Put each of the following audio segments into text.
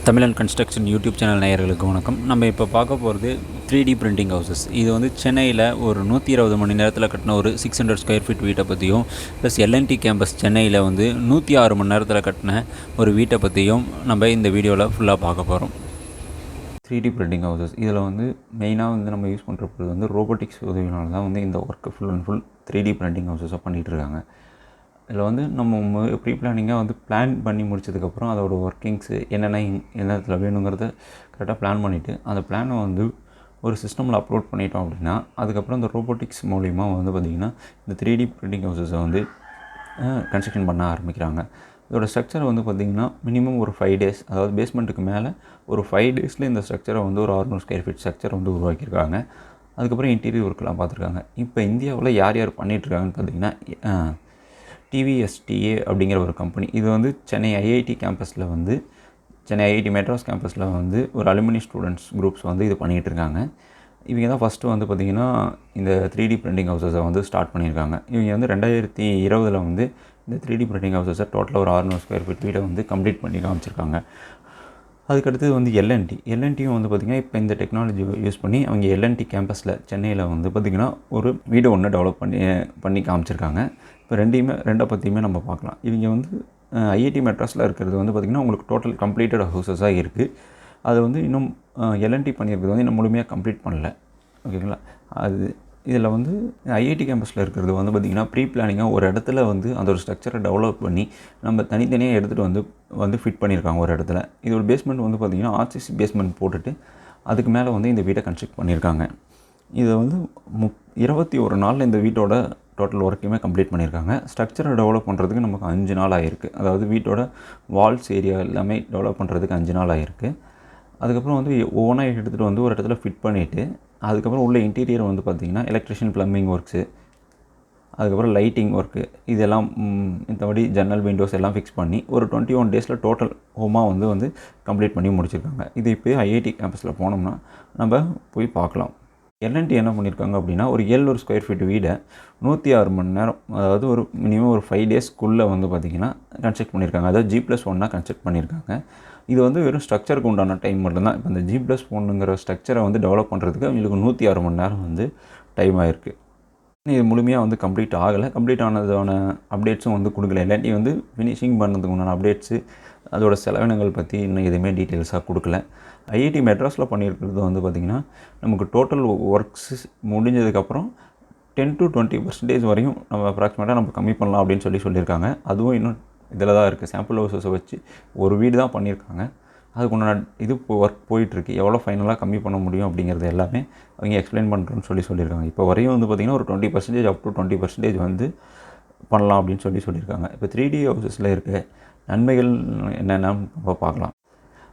Tamil and construction YouTube channel நேயர்களுக்கு வணக்கம். நம்ம இப்போ பார்க்க போகிறது 3D பிரிண்டிங் ஹவுசஸ். இது வந்து சென்னையில் ஒரு 120 மணி நேரத்தில் கட்டின ஒரு 600 ஸ்கொயர் ஃபீட் வீட்டை பற்றியும், ப்ளஸ் எல்என்டி கேம்பஸ் சென்னையில் வந்து 106 மணி நேரத்தில் கட்டின ஒரு வீட்டை பற்றியும் நம்ம இந்த வீடியோவில் ஃபுல்லாக பார்க்க போகிறோம். 3D பிரிண்டிங் ஹவுசஸ் இதில் வந்து மெயினாக வந்து நம்ம யூஸ் பண்ணுறது வந்து ரோபோட்டிக்ஸ் உதவினால தான் வந்து இந்த work full and full 3D printing ஹவுசஸாக பண்ணிகிட்ருக்காங்க. இதில் வந்து நம்ம ப்ரீ பிளானிங்காக வந்து பிளான் பண்ணி முடிச்சதுக்கப்புறம் அதோட ஒர்க்கிங்ஸு என்னென்ன இடத்துல வேணுங்கிறத கரெக்டாக பிளான் பண்ணிவிட்டு அந்த பிளானை வந்து ஒரு சிஸ்டமில் அப்லோட் பண்ணிட்டோம் அப்படின்னா அதுக்கப்புறம் இந்த ரோபோட்டிக்ஸ் மூலிமா வந்து பார்த்திங்கன்னா இந்த 3D பிரிண்டிங் ஹவுசஸை வந்து கன்ஸ்ட்ரக்ஷன் பண்ண ஆரம்பிக்கிறாங்க. இதோட ஸ்ட்ரக்சரை வந்து பார்த்திங்கன்னா மினிமம் ஒரு 5 டேஸ், அதாவது பேஸ்மெண்ட்டுக்கு மேலே ஒரு 5 டேஸில் இந்த ஸ்ட்ரக்சரை வந்து ஒரு 600 ஸ்கொயர் ஃபீட் ஸ்ட்ரக்சரை வந்து உருவாக்கியிருக்காங்க. அதுக்கப்புறம் இன்டீரியர் ஒர்க்கெலாம் பார்த்துருக்காங்க. இப்போ இந்தியாவில் யார் யார் பண்ணிகிட்ருக்காங்கன்னு பார்த்திங்கன்னா TVSTA அப்படிங்கிற ஒரு கம்பெனி. இது வந்து சென்னை IIT கேம்பஸில் வந்து சென்னை IIT Madras கேம்பஸில் வந்து ஒரு அலுமினி ஸ்டூடெண்ட்ஸ் குரூப்ஸ் வந்து இது பண்ணிகிட்டு இருக்காங்க. இவங்க தான் ஃபஸ்ட்டு வந்து பார்த்திங்கன்னா இந்த 3D பிரிண்டிங் ஹவுசஸை வந்து ஸ்டார்ட் பண்ணியிருக்காங்க. இவங்க வந்து 2020 வந்து இந்த 3D பிரிண்டிங் ஹவுசஸை டோட்டலாக ஒரு 600 ஸ்கொயர் ஃபீட் வீட்டை வந்து கம்ப்ளீட் பண்ணி காமிச்சிருக்காங்க. அதுக்கடுத்து வந்து எல்என்டியும் வந்து பார்த்திங்கன்னா இப்போ இந்த டெக்னாலஜி யூஸ் பண்ணி அவங்க எல்என்டி கேம்பஸில் சென்னையில் வந்து பார்த்திங்கன்னா ஒரு வீடு ஒன்று டெவலப் பண்ணி காமிச்சிருக்காங்க. இப்போ ரெண்டை பற்றியுமே நம்ம பார்க்கலாம். இவங்க வந்து IIT மெட்ராஸில் இருக்கிறது வந்து பார்த்திங்கன்னா உங்களுக்கு டோட்டல் கம்ப்ளீட்டட் ஹவுசஸாக இருக்குது. அது வந்து இன்னும் எல்என்டி பண்ணியிருக்கிறது வந்து இன்னும் முழுமையாக கம்ப்ளீட் பண்ணல. ஓகேங்களா? அது இதில் வந்து IIT கேம்பஸில் இருக்கிறது வந்து பார்த்திங்கன்னா ப்ரீ பிளானிங்காக ஒரு இடத்துல வந்து அந்த ஒரு ஸ்ட்ரக்சரை டெவலப் பண்ணி நம்ம தனித்தனியாக எடுத்துகிட்டு வந்து ஃபிட் பண்ணியிருக்காங்க ஒரு இடத்துல. இதோட பேஸ்மெண்ட் வந்து பார்த்திங்கன்னா RCC பேஸ்மெண்ட் போட்டுட்டு அதுக்கு மேலே வந்து இந்த வீட்டை கன்ஸ்ட்ரக்ட் பண்ணியிருக்காங்க. இதை வந்து 21 நாளில் இந்த வீட்டோட டோட்டல் ஒர்க்கையுமே கம்ப்ளீட் பண்ணியிருக்காங்க. ஸ்ட்ரக்சரை டெவலப் பண்ணுறதுக்கு நமக்கு 5 நாள் ஆகிருக்கு. அதாவது வீட்டோட வால்ஸ் ஏரியா எல்லாமே டெவலப் பண்ணுறதுக்கு 5 நாள் ஆகிருக்கு. அதுக்கப்புறம் வந்து ஒவ்வொன்றா எடுத்துகிட்டு வந்து ஒரு இடத்துல ஃபிட் பண்ணிவிட்டு அதுக்கப்புறம் உள்ள இன்டீரியர் வந்து பார்த்திங்கன்னா எலக்ட்ரிஷியன் ப்ளம்பிங் ஒர்க்ஸு, அதுக்கப்புறம் லைட்டிங் ஒர்க்கு, இதெல்லாம் மற்றபடி ஜன்னல் விண்டோஸ் எல்லாம் ஃபிக்ஸ் பண்ணி ஒரு 21 டேஸில் டோட்டல் ஹோமாக வந்து கம்ப்ளீட் பண்ணி முடிச்சிருக்காங்க. இது இப்போ IIT கேம்பஸில் போனோம்னா நம்ம போய் பார்க்கலாம். எல்என்டி என்ன பண்ணியிருக்காங்க அப்படின்னா ஒரு 700 ஸ்கொயர் ஃபீட் வீடை 106 மணி நேரம், அதாவது ஒரு மினிமம் ஒரு 5 டேஸ்க்குள்ளே வந்து பார்த்திங்கன்னா கன்ஸ்ட்ரக்ட் பண்ணியிருக்காங்க. அதாவது G+1 கன்ஸ்ட்ரக்ட் பண்ணியிருக்காங்க. இது வந்து வெறும் ஸ்ட்ரக்சருக்கு உண்டான டைம் மட்டும்தான். இப்போ இந்த G+1ங்கிற ஸ்ட்ரக்சரை வந்து டெவலப் பண்ணுறதுக்கு அவங்களுக்கு 106 மணி நேரம் வந்து டைம் ஆகிருக்கு. இது முழுமையாக வந்து கம்ப்ளீட் ஆகலை. கம்ப்ளீட் ஆனதான அப்டேட்ஸும் வந்து கொடுக்கல. இல்லாட்டி வந்து ஃபினிஷிங் பண்ணுறதுக்கு உண்டான அப்டேட்ஸு அதோட செலவினங்கள் பற்றி இன்னும் எதுவுமே டீட்டெயில்ஸாக கொடுக்கல. IIT மெட்ராஸில் பண்ணியிருக்கிறது வந்து பார்த்திங்கன்னா நமக்கு டோட்டல் ஒர்க்ஸ் முடிஞ்சதுக்கப்புறம் 10 to 20% வரையும் நம்ம அப்ராக்சிமேட்டாக நம்ம கம்மி பண்ணலாம் அப்படின்னு சொல்லியிருக்காங்க. அதுவும் இன்னும் இதில் தான் இருக்குது. சாம்பிள் ஹவுசஸை வச்சு ஒரு வீடு தான் பண்ணியிருக்காங்க. அதுக்கு உண்டான இது ஒர்க் போயிட்டுருக்கு. எவ்வளோ ஃபைனலாக கம்மி பண்ண முடியும் அப்படிங்கிறது எல்லாமே அவங்க எக்ஸ்பிளைன் பண்ணுறோன்னு சொல்லியிருக்காங்க. இப்போ வரையும் வந்து பார்த்திங்கன்னா ஒரு 20% அப் டு 20% வந்து பண்ணலாம் அப்படின்னு சொல்லியிருக்காங்க. இப்போ 3D ஹவுசஸில் இருக்க நன்மைகள் என்னென்னு பார்க்கலாம்.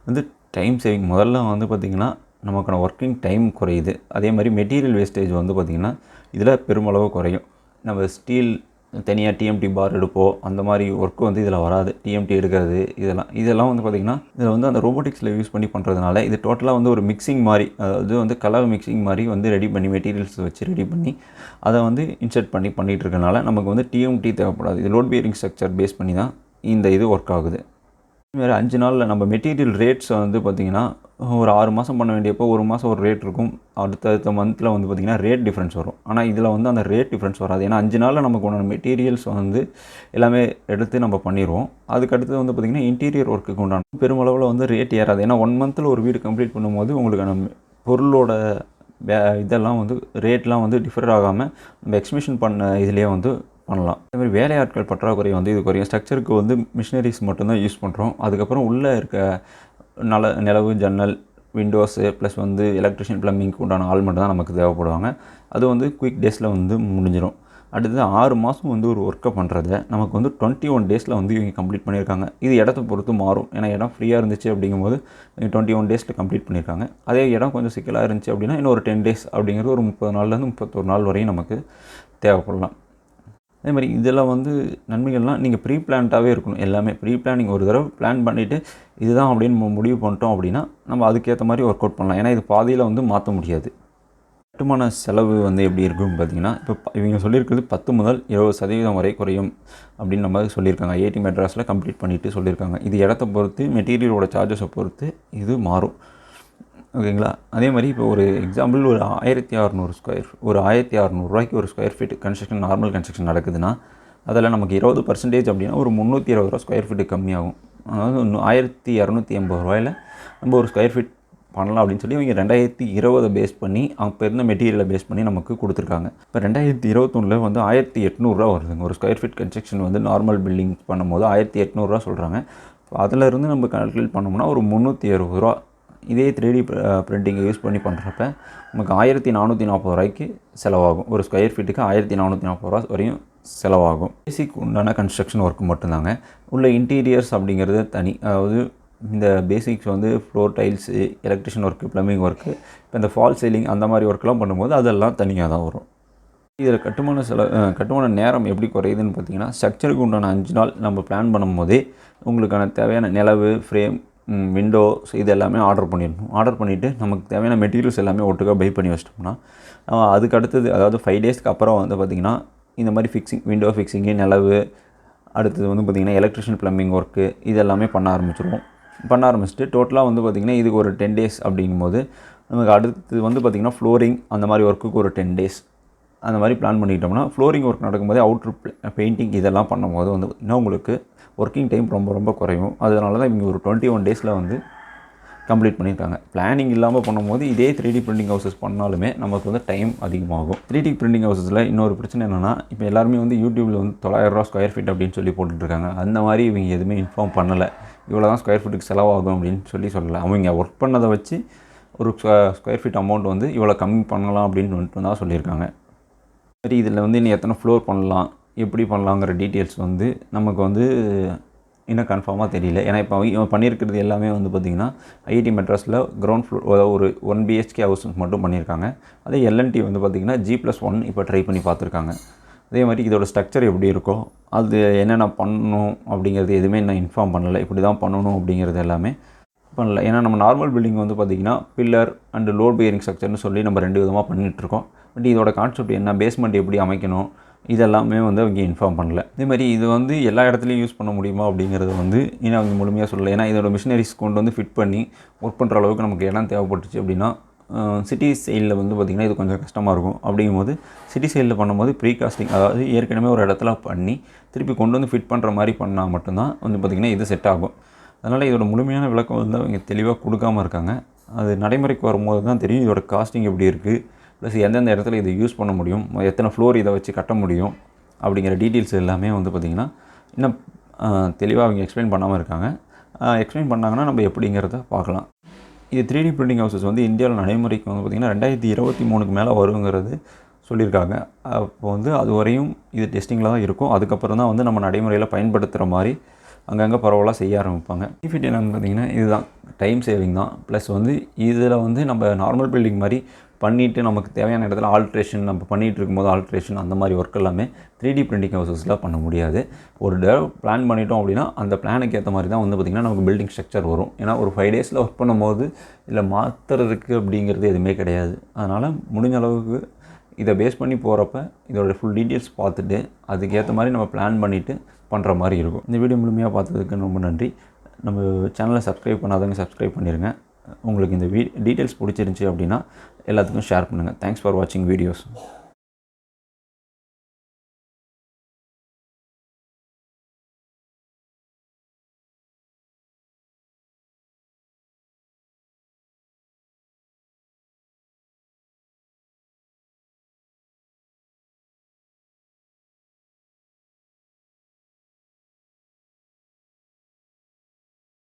வந்து டைம் சேவிங் முதல்ல வந்து பார்த்திங்கன்னா நமக்கான ஒர்க்கிங் டைம் குறையுது. அதே மாதிரி மெட்டீரியல் வேஸ்டேஜ் வந்து பார்த்திங்கன்னா இதில் பெருமளவு குறையும். நம்ம ஸ்டீல் தனியாக TMT பார் எடுப்போம், அந்த மாதிரி ஒர்க்கு வந்து இதில் வராது. TMT எடுக்கிறது இதெல்லாம் வந்து பார்த்திங்கன்னா இதில் வந்து அந்த ரோபோட்டிக்ஸில் யூஸ் பண்ணி பண்ணுறதுனால இது டோட்டலாக வந்து ஒரு மிக்சிங் மாதிரி, அதாவது வந்து கலர் மிக்சிங் மாதிரி வந்து ரெடி பண்ணி மெட்டீரியல்ஸ் வச்சு ரெடி பண்ணி அதை வந்து இன்சர்ட் பண்ணிகிட்டு இருக்கனால நமக்கு வந்து TMT தேவைப்படாது. இது லோட் பியரிங் ஸ்ட்ரக்சர் பேஸ் பண்ணி தான் இந்த இது ஒர்க் ஆகுது. வேறு 5 நாளில் நம்ம மெட்டீரியல் ரேட்ஸ் வந்து பார்த்திங்கன்னா ஒரு 6 மாதம் பண்ண வேண்டியப்போ ஒரு மாதம் ஒரு ரேட் இருக்கும். அடுத்த மந்தில் வந்து பார்த்திங்கன்னா ரேட் டிஃப்ரென்ஸ் வரும். ஆனால் இதில் வந்து அந்த ரேட் டிஃப்ரென்ஸ் வராது. ஏன்னா 5 நாளில் நமக்கு உண்டான மெட்டீரியல்ஸ் வந்து எல்லாமே எடுத்து நம்ம பண்ணிடுவோம். அதுக்கடுத்து வந்து பார்த்திங்கன்னா இன்டீரியர் ஒர்க்குக்கு உண்டான பெருமளவில் வந்து ரேட் ஏறாது. ஏன்னா 1 மந்தில் ஒரு வீடு கம்ப்ளீட் பண்ணும்போது உங்களுக்கான பொருளோட இதெல்லாம் வந்து ரேட்லாம் வந்து டிஃபர் ஆகாமல் நம்ம எக்ஸ்பிஷன் பண்ண இதுலேயே வந்து பண்ணலாம். அதேமாதிரி வேலையாட்கள் பற்றாக்குறை வந்து இது குறையும். ஸ்ட்ரக்சருக்கு வந்து மிஷினரிஸ் மட்டும்தான் யூஸ் பண்ணுறோம். அதுக்கப்புறம் உள்ளே இருக்க நிலவு, ஜன்னல், விண்டோஸு ப்ளஸ் வந்து எலக்ட்ரிஷியன் ப்ளம்பிங்க்கு உண்டான ஆள் மட்டும் தான் நமக்கு தேவைப்படுவாங்க. அது வந்து குயிக் டேஸில் வந்து முடிஞ்சிடும். அடுத்தது 6 மாதம் வந்து ஒரு ஒர்க்கை பண்ணுறத நமக்கு வந்து 21 டேஸில் வந்து இவங்க கம்ப்ளீட் பண்ணியிருக்காங்க. இது இடத்த பொறுத்து மாறும். ஏன்னா இடம் ஃப்ரீயாக இருந்துச்சு அப்படிங்கும்போது 21 டேஸில் கம்ப்ளீட் பண்ணியிருக்காங்க. அதே இடம் கொஞ்சம் சிக்கலாக இருந்துச்சு அப்படின்னா இன்னும் ஒரு 10 டேஸ் அப்படிங்கிறது ஒரு 30 நாள்லேருந்து 31 நாள் வரையும் நமக்கு தேவைப்படலாம். அதே மாதிரி இதில் வந்து நன்மைகள்லாம் நீங்கள் ப்ரீ பிளான்டாகவே இருக்கணும். எல்லாமே ப்ரீ பிளானிங் ஒரு தடவை பிளான் பண்ணிவிட்டு இதுதான் அப்படின்னு முடிவு பண்ணிட்டோம் அப்படின்னா நம்ம அதுக்கேற்ற மாதிரி ஒர்க் அவுட் பண்ணலாம். ஏன்னா இது பாதியில் வந்து மாற்ற முடியாது. கட்டுமான செலவு வந்து எப்படி இருக்குன்னு பார்த்தீங்கன்னா, இப்போ இவங்க சொல்லியிருக்கிறது 10 முதல் 20% வரை குறையும் அப்படின்னு நம்ம சொல்லியிருக்காங்க. ஐஐடி மெட்ராஸில் கம்ப்ளீட் பண்ணிவிட்டு சொல்லியிருக்காங்க. இது இடத்த பொறுத்து, மெட்டீரியலோட சார்ஜஸை பொறுத்து இது மாறும். ஓகேங்களா? அதே மாதிரி இப்போ ஒரு எக்ஸாம்பிள் ஒரு 1600 ரூபாய்க்கு ஒரு square feet construction, normal construction நடக்குதுன்னா, அதில் நமக்கு 20% அப்படின்னா ஒரு 320 ரூபா ஸ்கொயர் ஃபீட்டு கம்மியாகும். அதாவது 1280 ரூபாயில் நம்ம ஒரு ஸ்கொயர் ஃபீட் பண்ணலாம் அப்படின்னு சொல்லி இவங்க 2020 பேஸ் பண்ணி அப்போ இருந்த மெட்டீரியலை பேஸ் பண்ணி நமக்கு கொடுத்துருக்காங்க. இப்போ 2021 வந்து 1800 வருதுங்க. ஒரு ஸ்கொயர் ஃபீட் கன்ஸ்ட்ரக்ஷன் வந்து நார்மல் பில்டிங் பண்ணும்போது 1800 சொல்கிறாங்க. அதிலிருந்து நம்ம கால்குலேட் பண்ணோம்னா ஒரு 360 இதே 3D பிரிண்டிங்கை யூஸ் பண்ணி பண்ணுறப்ப நமக்கு 1440 செலவாகும். ஒரு ஸ்கொயர் ஃபீட்டுக்கு 1440 வரையும் செலவாகும். பேசிக் உண்டான கன்ஸ்ட்ரக்ஷன் ஒர்க்கு மட்டும்தாங்க. உள்ள இன்டீரியர்ஸ் அப்படிங்கிறது தனி. அதாவது இந்த பேசிக்ஸ் வந்து floor tiles, electrician work, plumbing work, இப்போ இந்த ஃபால் சீலிங் அந்த மாதிரி ஒர்க்கெலாம் பண்ணும்போது அதெல்லாம் தனியாக தான் வரும். இதில் கட்டுமான நேரம் எப்படி குறையுதுன்னு பார்த்தீங்கன்னா, ஸ்ட்ரக்சருக்கு உண்டான 5 நாள் நம்ம பிளான் பண்ணும்போதே உங்களுக்கான தேவையான நிலவு, ஃப்ரேம், விண்டோஸ் இது எல்லாமே ஆர்டர் பண்ணிடணும். ஆர்டர் பண்ணிவிட்டு நமக்கு தேவையான மெட்டீரியல்ஸ் எல்லாமே ஒட்டுக்கா பை பண்ணி வச்சிட்டோம்னா, அதுக்கு அடுத்தது அதாவது 5 டேஸ்க்கு அப்புறம் வந்து பார்த்திங்கன்னா இந்த மாதிரி விண்டோ ஃபிக்ஸிங்கு, நிலவு, அடுத்தது வந்து பார்த்திங்கன்னா எலக்ட்ரிஷியன், ப்ளம்பிங் ஒர்க்கு இது எல்லாமே பண்ண ஆரம்பிச்சுட்டு டோட்டலாக வந்து பார்த்திங்கன்னா இதுக்கு ஒரு 10 டேஸ் அப்படிங்கும்போது நமக்கு அடுத்தது வந்து பார்த்திங்கன்னா ஃப்ளோரிங் அந்த மாதிரி ஒர்க்குக்கு ஒரு 10 டேஸ் அந்த மாதிரி பிளான் பண்ணிக்கிட்டோம்னா, ஃப்ளோரிங் ஒர்க் நடக்கும்போது அவுட்ரு பெயிண்டிங் இதெல்லாம் பண்ணும்போது வந்து பார்த்திங்கன்னா உங்களுக்கு ஒர்க்கிங் டைம் ரொம்ப குறையும். அதனால தான் இவங்க ஒரு 21 டேஸில் வந்து கம்ப்ளீட் பண்ணியிருக்காங்க. பிளானிங் இல்லாமல் பண்ணும்போது இதே 3D பிரிண்டிங் ஹவுசஸ் பண்ணாலுமே நமக்கு வந்து டைம் அதிகமாகும். 3D பிரிண்டிங் ஹவுசஸில் இன்னொரு பிரச்சனை என்னென்னா, இப்போ எல்லாருமே வந்து யூடியூப்பில் வந்து 900 ரூபா ஸ்கொயர் ஃபீட் அப்படின்னு சொல்லி போட்டுட்ருக்காங்க. அந்த மாதிரி இவங்க எதுவுமே இன்ஃபார்ம் பண்ணலை. இவ்வளோ தான் ஸ்கொயர் ஃபீட்டுக்கு செலவாகும் அப்படின்னு சொல்லலை. அவங்க ஒர்க் பண்ணதை வச்சு ஒரு ஸ்கொயர் ஃபீட் அமௌண்ட் வந்து இவ்வளோ கம்மி பண்ணலாம் அப்படின்னு வந்துட்டு தான் சொல்லியிருக்காங்க. சரி, இதில் வந்து இன்னும் எத்தனை ஃப்ளோர் பண்ணலாம், எப்படி பண்ணலாங்கிற டீட்டெயில்ஸ் வந்து நமக்கு வந்து இன்னும் கன்ஃபார்மாக தெரியல. ஏன்னா இப்போ இவன் பண்ணியிருக்கிறது எல்லாமே வந்து பார்த்திங்கன்னா ஐஐடி மெட்ராஸில் கிரவுண்ட் ஃப்ளோர் ஒரு 1 BHK ஹவுஸ் மட்டும் பண்ணியிருக்காங்க. அதே எல்என்டி வந்து பார்த்திங்கன்னா G+1 இப்போ ட்ரை பண்ணி பார்த்துருக்காங்க. அதே மாதிரி இதோட ஸ்ட்ரக்சர் எப்படி இருக்கோ, அது என்னென்ன பண்ணணும் அப்படிங்கிறது எதுவுமே இன்னும் இன்ஃபார்ம் பண்ணலை. இப்படி தான் பண்ணணும் அப்படிங்கிறது எல்லாமே பண்ணல. ஏன்னா நம்ம நார்மல் பில்டிங் வந்து பார்த்திங்கன்னா பில்லர் அண்டு லோட் பியரிங் ஸ்ட்ரக்சர்னு சொல்லி நம்ம 2 விதமாக பண்ணிகிட்ருக்கோம். பட் இதோட கான்செப்ட் என்ன, பேஸ்மெண்ட் எப்படி அமைக்கணும், இதெல்லாமே வந்து அவங்க இன்ஃபார்ம் பண்ணல. இதேமாதிரி இது வந்து எல்லா இடத்துலையும் யூஸ் பண்ண முடியுமா அப்படிங்கிறது வந்து இன்னும் அவங்க முழுமையாக சொல்லலை. ஏன்னா இதோட மிஷினரிஸ் கொண்டு வந்து ஃபிட் பண்ணி ஒர்க் பண்ணுற அளவுக்கு நமக்கு இடம் தேவைப்பட்டுச்சு அப்படின்னா, சிட்டி சைடில் வந்து பார்த்திங்கன்னா இது கொஞ்சம் கஷ்டமாக இருக்கும். அப்படிங்கும்போது சிட்டி சைடில் பண்ணும்போது ப்ரீகாஸ்டிங், அதாவது ஏற்கனவே ஒரு இடத்துல பண்ணி திருப்பி கொண்டு வந்து ஃபிட் பண்ணுற மாதிரி பண்ணால் மட்டும்தான் வந்து பார்த்திங்கன்னா இது செட் ஆகும். அதனால் இதோட முழுமையான விளக்கம் வந்து அவங்க தெளிவாக கொடுக்காமல் இருக்காங்க. அது நடைமுறைக்கு வரும்போது தான் தெரியும் இதோட காஸ்டிங் எப்படி இருக்குது, ப்ளஸ் எந்தெந்த இடத்துல இதை யூஸ் பண்ண முடியும், எத்தனை ஃப்ளோர் இதை வச்சு கட்ட முடியும் அப்படிங்கிற டீட்டெயில்ஸ் எல்லாமே வந்து பார்த்திங்கன்னா இன்னும் தெளிவாக அவங்க எக்ஸ்பிளைன் பண்ணாமல் இருக்காங்க. எக்ஸ்பிளைன் பண்ணாங்கன்னா நம்ம எப்படிங்கிறத பார்க்கலாம். இது 3D பிரிண்டிங் ஹவுசஸ் வந்து இந்தியாவில் நடைமுறைக்கு வந்து பார்த்திங்கன்னா 2023க்கு மேலே வருங்கிறது சொல்லியிருக்காங்க. அப்போ வந்து அது வரையும் இது டெஸ்டிங்கில் தான் இருக்கும். அதுக்கப்புறம் தான் வந்து நம்ம நடைமுறையில் பயன்படுத்துகிற மாதிரி அங்கங்கே பரவலாக செய்ய ஆரம்பிப்பாங்க. பெனிஃபிட் என்னென்னு பார்த்திங்கன்னா இதுதான், டைம் சேவிங் தான். ப்ளஸ் வந்து இதில் வந்து நம்ம நார்மல் பில்டிங் மாதிரி பண்ணிவிட்டு நமக்கு தேவையான இடத்துல ஆல்ட்ரேஷன் நம்ம பண்ணிகிட்டு இருக்கும்போது ஆல்ட்ரேஷன் அந்த மாதிரி ஒர்க் எல்லாமே 3D பிரிண்டிங் ஹவுசஸில் பண்ண முடியாது. ஒரு தடவை பிளான் பண்ணிட்டோம் அப்படின்னா அந்த பிளானுக்கு ஏற்ற மாதிரி தான் வந்து பார்த்திங்கன்னா நமக்கு பில்டிங் ஸ்ட்ரக்சர் வரும். ஏன்னா ஒரு 5 டேஸில் ஒர்க் பண்ணும்போது இல்லை மாற்றுறதுக்கு அப்படிங்கிறது எதுவுமே கிடையாது. அதனால் முடிஞ்ச அளவுக்கு இதை பேஸ் பண்ணி போகிறப்ப இதோட ஃபுல் டீட்டெயில்ஸ் பார்த்துட்டு அதுக்கேற்ற மாதிரி நம்ம பிளான் பண்ணிவிட்டு பண்ணுற மாதிரி இருக்கும். இந்த வீடியோ முழுமையாக பார்த்ததுக்கு ரொம்ப நன்றி. நம்ம சேனலை சப்ஸ்கிரைப் பண்ணாதவங்க சப்ஸ்கிரைப் பண்ணிடுங்க. உங்களுக்கு இந்த டீட்டெயில்ஸ் பிடிச்சிருந்துச்சி அப்படின்னா எல்லாத்துக்கும் ஷேர் பண்ணுங்கள். தேங்க்ஸ் ஃபார் வாட்சிங் வீடியோஸ்.